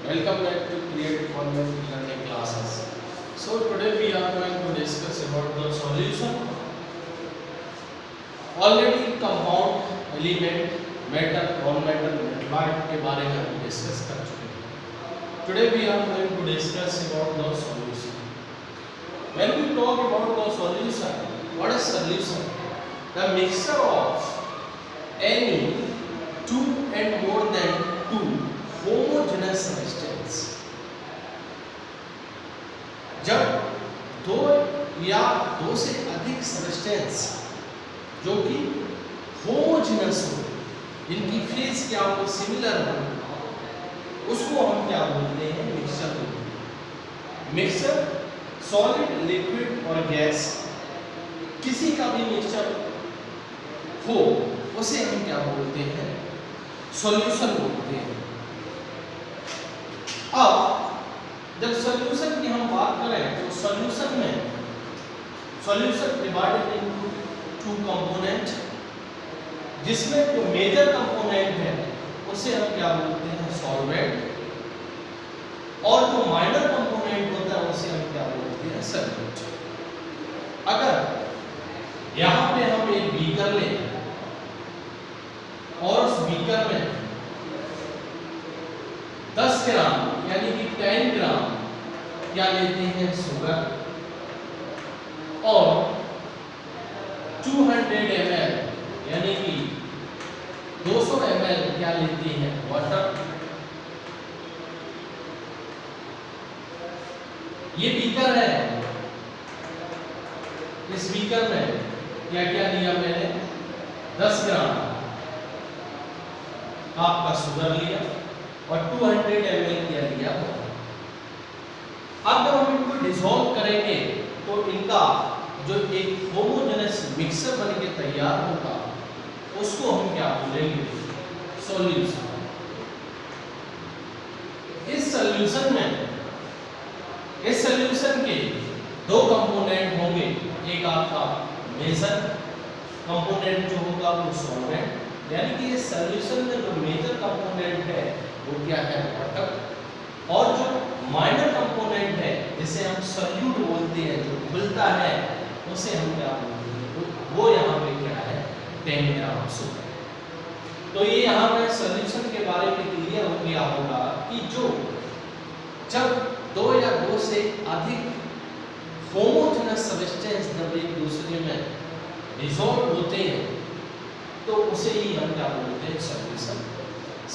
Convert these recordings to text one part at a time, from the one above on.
Welcome back to Creative Format Learning classes. So today we are going to discuss about the solution. Already compound element metal non-metal metalloid के बारे में हम discuss कर चुके हैं. Today we are going to discuss about the solution. When we talk about the solution, what is solution? The mixture of any two and more than two homogeneous substance. जब दो या दो से अधिक सब्सटेंस जो कि होमोजेनस हो, इनकी फेज क्या हो, सिमिलर हो, उसको हम क्या बोलते हैं? मिक्सचर बोलते हैं. मिक्सचर सॉलिड, लिक्विड और गैस, किसी का भी मिक्सचर हो उसे हम क्या बोलते हैं? सॉल्यूशन बोलते हैं. अब जब सॉल्यूशन की हम बात करें तो सॉल्यूशन में solution divided into two component, जिसमें जो मेजर कंपोनेंट है उसे हम क्या बोलते हैं? सॉल्वेंट, और जो माइनर कंपोनेंट होता है उसे हम क्या बोलते हैं? सॉल्यूट. अगर यहां पे हम एक बीकर लें और उस बीकर में 10 ग्राम यानी कि 10 ग्राम क्या लेते हैं? शुगर, और 200 ml यानी कि 200 ml क्या लेती है? वाटर. ये बीकर है, इस बीकर में क्या क्या लिया मैंने? 10 ग्राम आपका शुगर लिया और 200 ml क्या लिया? अब जब हम इनको डिसॉल्व करेंगे तो इनका जो एक होमोजेनस मिक्सचर बनके तैयार होगा उसको हम क्या बोलेंगे? सॉल्यूशन. इस सॉल्यूशन के दो कंपोनेंट होंगे. एक आपका मेजर कंपोनेंट जो होगा वो सॉल्वेंट, यानी कि इस सॉल्यूशन में जो मेजर कंपोनेंट है वो क्या है? वाटर, और जो माइनर कंपोनेंट है जिसे हम सॉल्यूट बोलते हैं, जो घुलता है, उसे हम क्या बोलते हैं? वो यहाँ पे क्या है? 10 ग्राम शुगर. तो ये यहाँ पे सॉल्यूशन के बारे में क्लियर हो गया होगा कि जब दो या दो से अधिक होमोजेनस सब्सटेंस जब एक दूसरे में डिसॉल्व होते हैं तो उसे ही हम क्या बोलते हैं? सॉल्यूशन.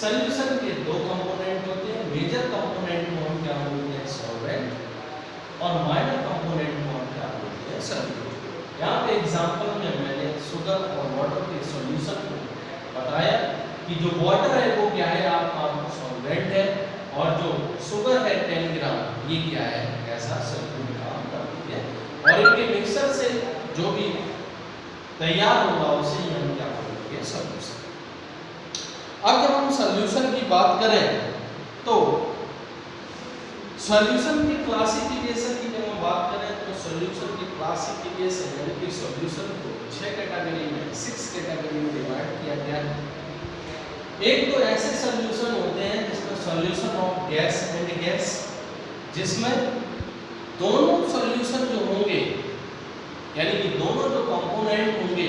सॉल्यूशन के दो कंपोनेंट होते हैं. मेजर कंपोनेंट को हम क्या बोलते हैं? सॉल्वेंट, और माइनर कंपोनेंट को हम क्या बोलते हैं? सॉल्यूट. यहाँ पे एग्जांपल में मैंने शुगर और वाटर के सॉल्यूशन को बताया कि जो वाटर है वो क्या है? आपका सॉल्वेंट है, और जो शुगर है 10 ग्राम, ये क्या है? ऐसा सॉल्यूट काम करती है, और इनके मिक्सचर से जो भी तैयार होगा उसे ही हम क्या बोलेंगे? सॉल्यूशन. अब जब हम सॉल्यूशन की बात करें तो सॉल्यूशन की क्लासिफिकेशन की जब हम बात करें तो सॉल्यूशन की क्लासिफिकेशन यानी कि सॉल्यूशन को 6 कैटेगरी में, 6 कैटेगरी में डिवाइड किया गया है. एक तो ऐसे सॉल्यूशन होते हैं जिसमें solution of gas and gas, जिसमें दोनों सॉल्यूशन जो होंगे यानी कि दोनों जो कंपोनेंट होंगे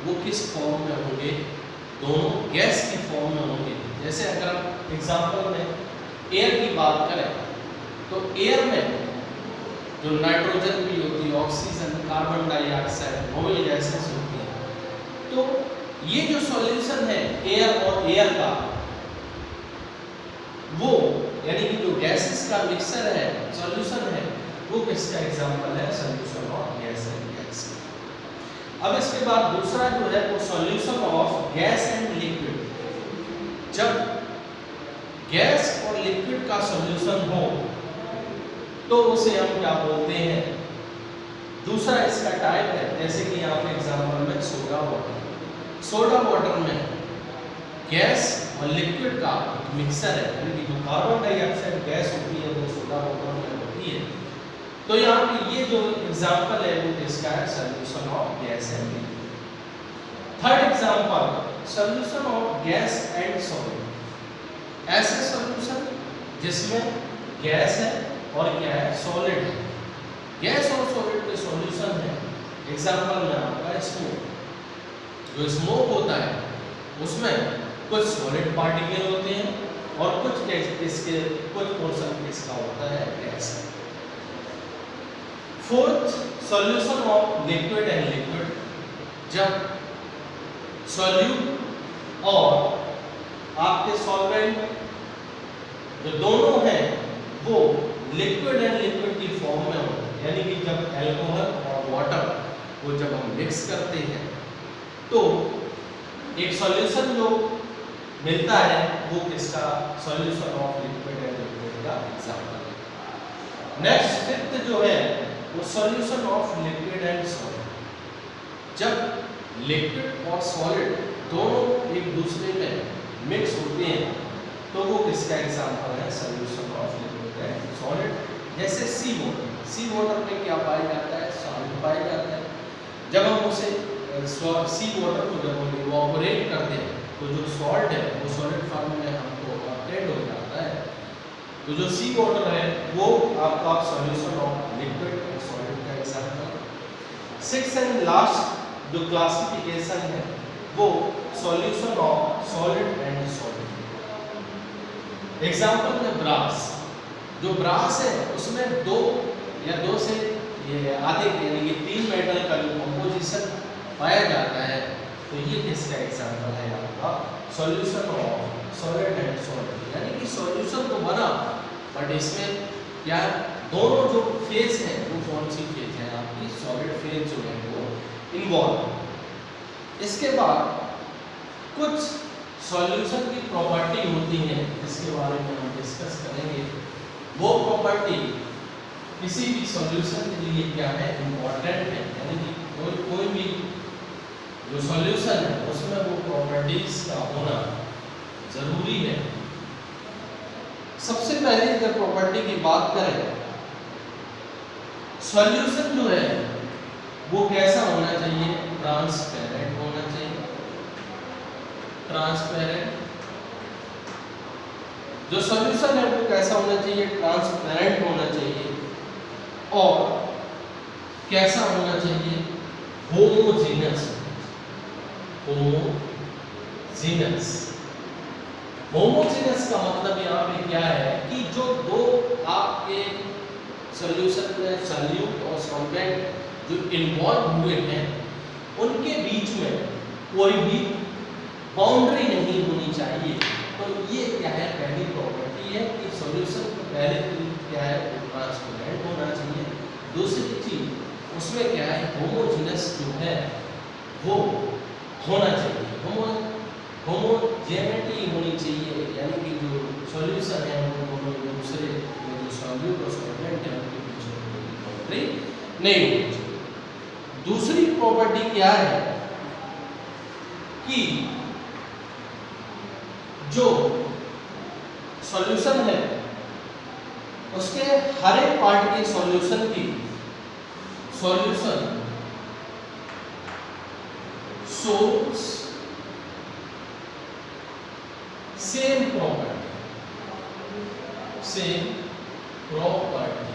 वो किस फॉर्म में होंगे? दोनों गैस की फॉर्म में होंगे. जैसे अगर हम एग्जांपल में एयर की बात करें तो एयर में जो नाइट्रोजन भी होती है, oxygen, carbon dioxide, noble gases होती हैं. तो ये जो सॉल्यूशन है एयर और एयर का, वो यानी कि जो गैसेस का मिक्सचर है, सॉल्यूशन है, वो किसका एग्जांपल है? Solution of gas and gas. अब इसके बाद दूसरा जो है वो solution of gas and liquid. जब गैस और लिक्विड का सॉल्यूशन हो तो उसे हम क्या बोलते हैं? दूसरा इसका टाइप है, जैसे कि यहाँ पे एग्जांपल में सोडा वाटर. सोडा वाटर में गैस और लिक्विड का मिक्सचर है, यानी कि जो कार्बन डाइऑक्साइड गैस होती है वो सोडा वाटर में होती है. तो यहाँ पे ये जो एग्जांपल है वो किसका है? Solution of gas and liquid. Third example, solution of gas and solid. ऐसे सॉल्यूशन जिसमें गैस है और क्या है, सॉलिड है। गैस और सॉलिड के सॉल्यूशन है, एग्जांपल में आपका स्मोक। जो स्मोक होता है उसमें कुछ सॉलिड पार्टिकल होते हैं और कुछ इसके कुछ पोर्शन इसका होता है gas. Fourth, solution of liquid and liquid. जब सॉल्यूट और आपके सॉल्वेंट जो दोनों हैं वो लिक्विड एंड लिक्विड की फॉर्म में हो, यानी कि जब अल्कोहल और वाटर को जब हम मिक्स करते हैं तो एक सॉल्यूशन जो मिलता है वो किसका, solution of liquid and liquid का एग्जांपल है। नेक्स्ट फिफ्थ जो है वो solution of liquid and solid. जब लिक्विड और सॉलिड दोनों एक दूसरे में मिक्स होते हैं तो वो किसका एग्जांपल है, solution of liquid and solid. जैसे सी वाटर, सी वाटर में क्या पाया जाता है, सॉल्ट पाया जाता है। जब हम उसे सी वाटर को जब हम इवैपोरेट करते हैं तो जो सॉल्ट है वो सॉलिड फॉर्म में हमको ऑब्टेन हो जाता है। तो जो सी वाटर है वो आपका solution of liquid and solid का एग्जांपल। सिक्स्थ एंड लास्ट जो क्लासिफिकेशन है वो solution of solid and solid. Example में ब्रास, जो ब्रास है उसमें दो या दो से ये अधिक यानी कि 3 मेटल का जो कंपोजिशन पाया जाता है तो ये किसका एग्जांपल है, आपका solution of solid and solid. यानी कि सॉल्यूशन तो बना बट इसमें क्या दोनों जो फेज है वो कौन सी फेज है, आपकी सॉलिड फेज जो है वो इन्वॉल्व। इसके बाद कुछ सॉल्यूशन की प्रॉपर्टी होती है जिसके बारे में हम डिस्कस करेंगे। वो प्रॉपर्टी किसी भी सॉल्यूशन के लिए क्या है, इम्पोर्टेंट है। यानी कि कोई भी जो सॉल्यूशन है उसमें वो प्रॉपर्टीज का होना जरूरी है। सबसे पहले अगर प्रॉपर्टी की बात करें, सॉल्यूशन जो है वो कैसा होना चाहिए, ट्रांसपेरेंट होना चाहिए। ट्रांसपेरेंट जो सॉल्यूशन है वो कैसा होना चाहिए, ट्रांसपेरेंट होना चाहिए। और कैसा होना चाहिए, होमोजेनस। होमोजेनस, होमोजेनस का मतलब यहाँ पे क्या है कि जो दो आपके सॉल्यूशन में सॉल्यूट और सॉल्वेंट जो इन्वॉल्व हुए हैं उनके बीच में कोई भी बाउंड्री नहीं होनी चाहिए। तो ये क्या है, पहली प्रॉपर्टी है कि सॉल्यूशन को पहले क्या है, ट्रांसपेरेंट होना चाहिए। दूसरी चीज उसमें क्या है, होमोजेनस जो है वो होना चाहिए। होमोजेनिटी होनी चाहिए, यानी कि जो सॉल्यूशन है वो दोनों दूसरे में जो सॉल्यूट और सॉल्वेंट है उनके बीच में बाउंड्री नहीं होनी चाहिए। दूसरी प्रॉपर्टी क्या है कि जो सॉल्यूशन है उसके हर एक पार्ट के सॉल्यूशन की solution source same property, same property.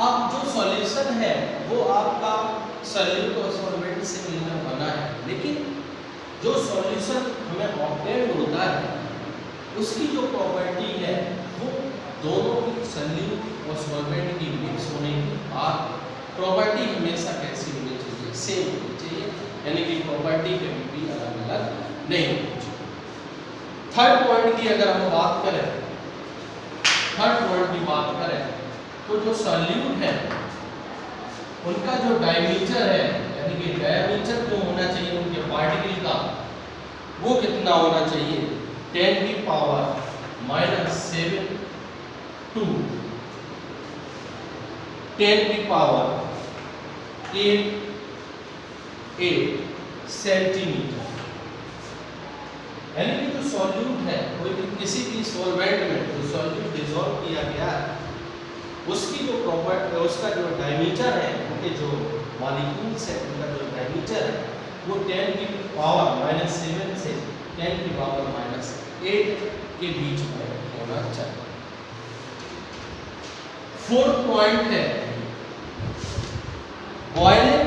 अब जो सॉल्यूशन है वो आपका सॉल्यूट और सॉल्वेंट से मिलकर बना है, लेकिन जो सॉल्यूशन हमें ऑब्टेन होता है उसकी जो प्रॉपर्टी है वो दोनों की सॉल्यूट और सॉल्वेंट की मिक्स होने के बाद प्रॉपर्टी हमेशा कैसी होनी चाहिए, सेम होनी चाहिए। यानी कि प्रॉपर्टी कभी भी अलग अलग नहीं होनी चाहिए। थर्ड पॉइंट की अगर हम बात करें, थर्ड पॉइंट की बात करें तो जो सॉल्यूट है उनका जो डायमीटर है, यानी कि डायमीटर जो होना चाहिए उनके पार्टिकल का वो कितना होना चाहिए, 10 की पावर -7 टू 10 की पावर 8 सेंटीमीटर। यानी कि जो सॉल्यूट है कोई भी किसी भी सॉल्वेंट में जो सॉल्यूट डिसॉल्व किया गया है उसकी जो प्रॉपर्टी, उसका जो डायमीटर है, उनके जो मॉलिक्यूल्स है उनका जो डायमीटर है वो 10 की पावर -7 से 10 की पावर -8 के बीच में होना चाहिए। फोर्थ पॉइंट है boiling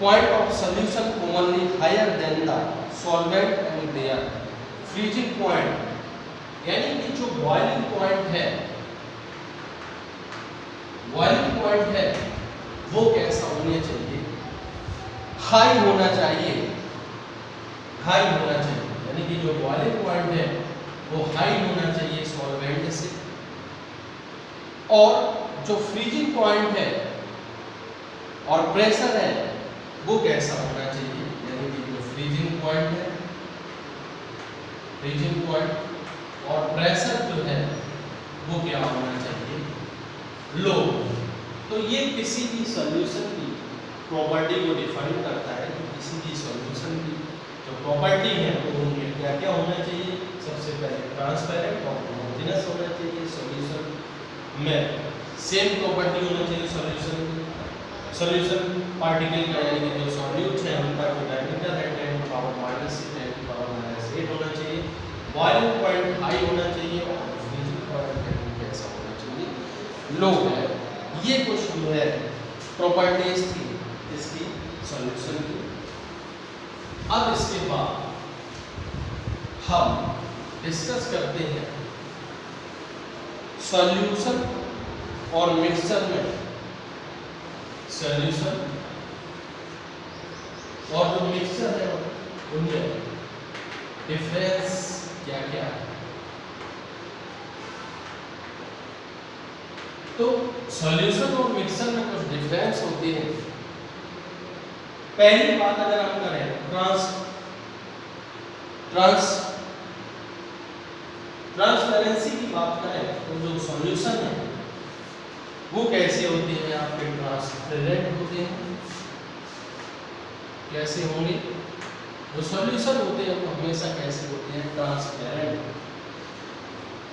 point of solution commonly higher than the solvent and their freezing point, यानी कि जो बॉइलिंग पॉइंट है वो कैसा होना चाहिए, हाई होना चाहिए, यानी कि जो बॉइलिंग पॉइंट है वो हाई होना चाहिए सॉल्वेंट से, और जो फ्रीजिंग पॉइंट है और प्रेशर है वो कैसा होना चाहिए, यानी कि जो फ्रीजिंग पॉइंट और प्रेशर जो है वो क्या होना चाहिए, लो। तो ये किसी भी सॉल्यूशन की प्रॉपर्टी को डिफाइन करता है कि किसी भी सॉल्यूशन की जो प्रॉपर्टी है वो उनमें क्या क्या होना चाहिए। सबसे पहले ट्रांसपेरेंट और होमोजेनस होना चाहिए, सॉल्यूशन में सेम प्रॉपर्टी होना चाहिए सॉल्यूशन पार्टिकल का, यानी कि जो सॉल्यूट है उनका जो डायमीटर है 10 की पावर -6 10 की पावर -8 होना चाहिए, बॉइलिंग पॉइंट हाई होना चाहिए और फ्रीजिंग पॉइंट कैसा होना चाहिए, लो है। ये कुछ जो है प्रॉपर्टीज थी इसकी सॉल्यूशन की। अब इसके बाद हम डिस्कस करते हैं सॉल्यूशन और मिक्सचर में, सॉल्यूशन और जो मिक्सचर है उनमें डिफरेंस क्या क्या है। तो सॉल्यूशन और मिक्सचर में कुछ डिफरेंस होते हैं। पहली बात अगर हम करें ट्रांसपेरेंसी की बात करें तो जो सॉल्यूशन है वो कैसे होते हैं, आपके ट्रांसपेरेंट होते हैं। कैसे होंगे, जो सॉल्यूशन होते हैं वो हमेशा कैसे होते हैं, ट्रांसपेरेंट।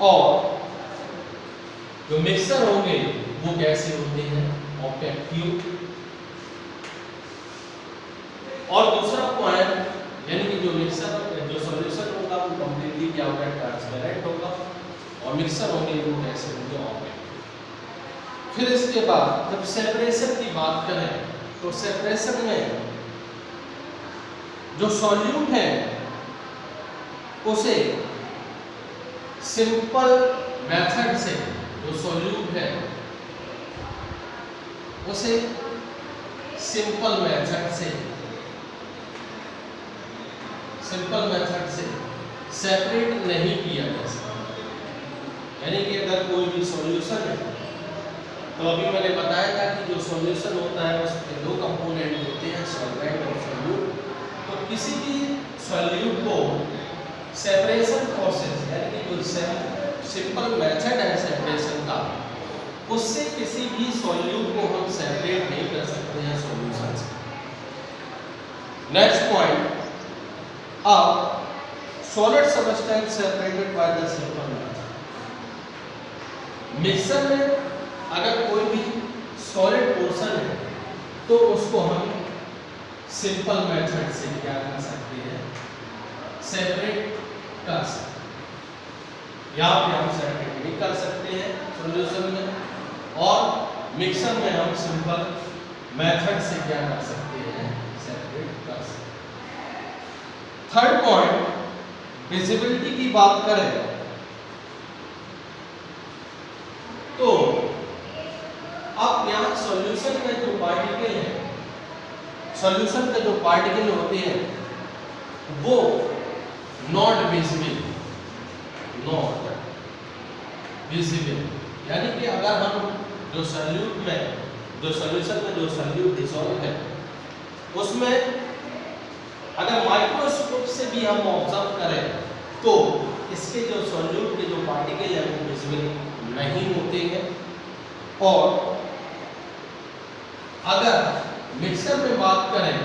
और जो मिक्सर होंगे वो कैसे होते हैं, ऑपेक। और दूसरा पॉइंट, यानी कि जो मिक्सर जो सॉल्यूशन होगा वो कंप्लीटली क्या होगा, ट्रांसपेरेंट होगा, और मिक्सर होंगे वो कैसे होंगे, ऑपेक। फिर इसके बाद जब सेपरेशन की बात करें तो सेपरेशन में जो सॉल्यूट है उसे सिंपल मेथड से, जो सॉल्यूट है उसे सिंपल मेथड से सेपरेट नहीं किया जा सकता। यानी कि अगर कोई भी सॉल्यूशन है तो अभी मैंने बताया था कि जो सॉल्यूशन होता है उसमें दो कंपोनेंट होते हैं, सॉल्वेंट और सॉल्यूट। तो किसी भी सॉल्यूट को सेपरेशन प्रोसेस, यानी कि जो सिंपल मेथड है सेपरेशन का, उससे किसी भी सॉल्यूट को हम सेपरेट नहीं कर सकते हैं सॉल्यूशन से। नेक्स्ट पॉइंट, अब solid substance separated by the simple method. Mixer में अगर कोई भी सॉलिड पोर्शन है तो उसको हम सिंपल मेथड से क्या कर सकते हैं, सेपरेट कर सकते हैं। यहाँ पे हम सेपरेट नहीं कर सकते हैं सॉल्यूशन में, और मिक्सर में हम सिंपल मेथड से क्या कर सकते हैं, सेपरेट कर सकते हैं। थर्ड पॉइंट, विजिबिलिटी की बात करें तो अब यहाँ सॉल्यूशन में जो पार्टिकल है, सॉल्यूशन के जो पार्टिकल होते हैं वो नॉट विजिबल, यानी कि अगर हम जो सॉल्यूट में, जो सॉल्यूशन में जो सॉल्यूट डिसॉल्व है उसमें अगर माइक्रोस्कोप से भी हम ऑब्जर्व करें तो इसके जो सॉल्यूट के जो पार्टिकल है वो विजिबल नहीं होते हैं। और अगर मिक्सर में बात करें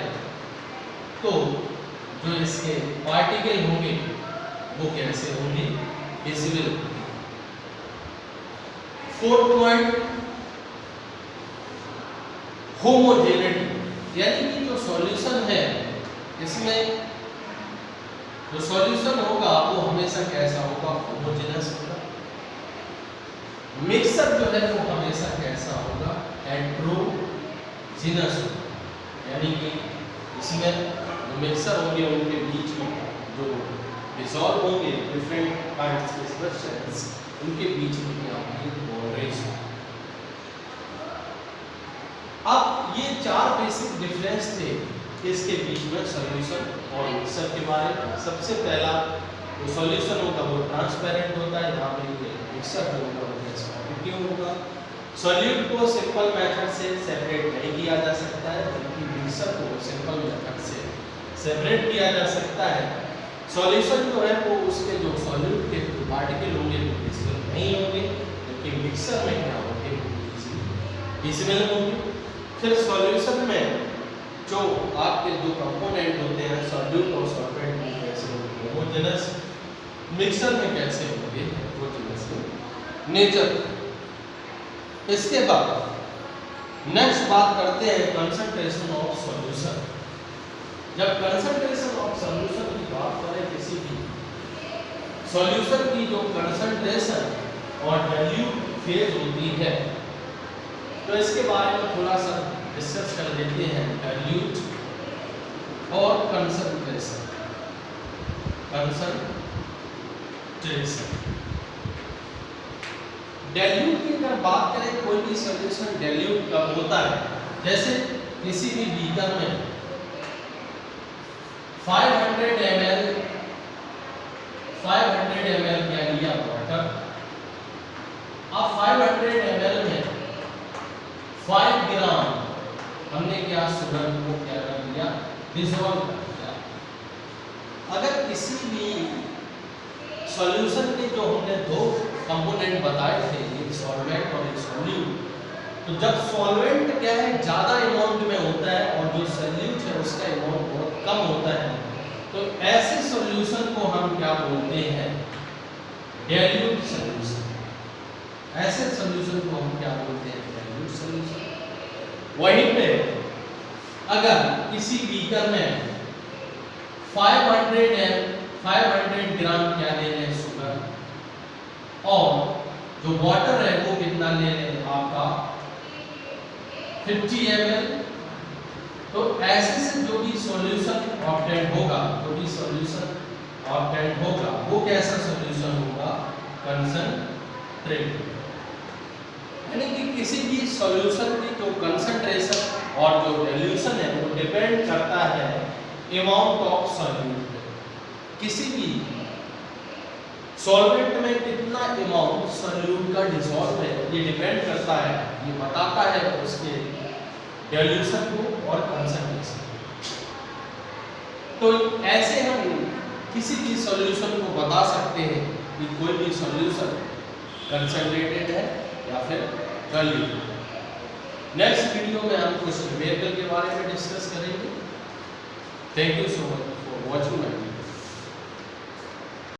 तो जो इसके पार्टिकल होंगे वो कैसे होंगे, विजिबल। फोर्थ पॉइंट, होमोजेनिटी, यानी कि जो सॉल्यूशन है इसमें जो सॉल्यूशन होगा वो हमेशा कैसा होगा, होमोजेनस होगा। मिक्सर जो है वो हमेशा कैसा होगा, हेटेरोजेनस होगा। यानी कि इसमें जो मिक्सर होंगे उनके बीच में जो डिसॉल्व होंगे डिफरेंट काइंड्स के सब्सटेंस, उनके बीच में क्या होंगे, बाउंड्रीज। अब ये चार बेसिक डिफरेंस थे इसके बीच में सॉल्यूशन और मिक्सर के बारे में। सबसे पहला जो सॉल्यूशन होगा वो ट्रांसपेरेंट होता है, यहाँ पे मिक्सर जो होगा वो ट्रांसपेरेंट होगा। सॉल्यूट को सिंपल मेथड से सेपरेट नहीं किया जा सकता है, जबकि मिक्सर को सिंपल मेथड से सेपरेट किया जा सकता है। सॉल्यूशन जो है वो उसके जो सॉल्यूट के पार्टिकल होंगे वो डिसमिल नहीं होंगे, जबकि मिक्सर में क्या होंगे, डिसमिल होंगे। फिर सॉल्यूशन में जो आपके दो कंपोनेंट होते हैं सॉल्यूट और सॉल्वेंट में कैसे होंगे, होमोजेनस। मिक्सर में कैसे होंगे, हेटेरोजेनस नेचर। इसके बाद नेक्स्ट बात करते हैं कंसंट्रेशन ऑफ सॉल्यूशन। जब कंसंट्रेशन ऑफ सॉल्यूशन की बात करें, किसी भी सॉल्यूशन की जो कंसंट्रेशन और डाइल्यूट फेज होती है, तो इसके बारे में थोड़ा सा डिस्कस कर लेते हैं। डाइल्यूट और कंसंट्रेशन। डाइल्यूट की अगर बात करें, कोई भी सॉल्यूशन डाइल्यूट कब होता है, जैसे किसी भी बीकर में 500 ml क्या लिया, वाटर। अब 500 ml में 5 ग्राम हमने क्या शुगर को क्या कर दिया, डिसॉल्व कर दिया। अगर किसी भी सॉल्यूशन के जो हमने दो कंपोनेंट बताए थे, एक सॉल्वेंट और एक सॉल्यूट, तो जब सॉल्वेंट क्या है ज़्यादा अमाउंट में होता है और जो सॉल्यूट है उसका अमाउंट बहुत कम होता है, तो ऐसे सॉल्यूशन को हम क्या बोलते हैं, डाइल्यूट सॉल्यूशन। ऐसे सॉल्यूशन को हम क्या बोलते हैं, डाइल्यूट सॉल्यूशन। वहीं पे अगर किसी बीकर में 500 ग्राम क्या ले लें, शुगर, और जो वाटर है वो कितना ले लें, आपका 50 ml, तो ऐसे से जो भी सॉल्यूशन ऑब्टेन होगा, वो कैसा सॉल्यूशन होगा, कंसंट्रेट। यानी कि किसी भी सॉल्यूशन की जो कंसंट्रेशन और जो डाइल्यूशन है वो डिपेंड करता है अमाउंट ऑफ सॉल्यूट। किसी भी सॉल्वेंट में कितना अमाउंट सॉल्यूट का डिसॉल्व है ये डिपेंड करता है, ये बताता है उसके डाइल्यूशन को और कंसंट्रेशन। तो ऐसे हम किसी भी सॉल्यूशन को बता सकते हैं कि कोई भी सॉल्यूशन कंसंट्रेटेड है या फिर डाइल्यूट। नेक्स्ट वीडियो में हम कुछ न्यूमेरिकल के बारे में डिस्कस करेंगे। Thank you so much for watching my video.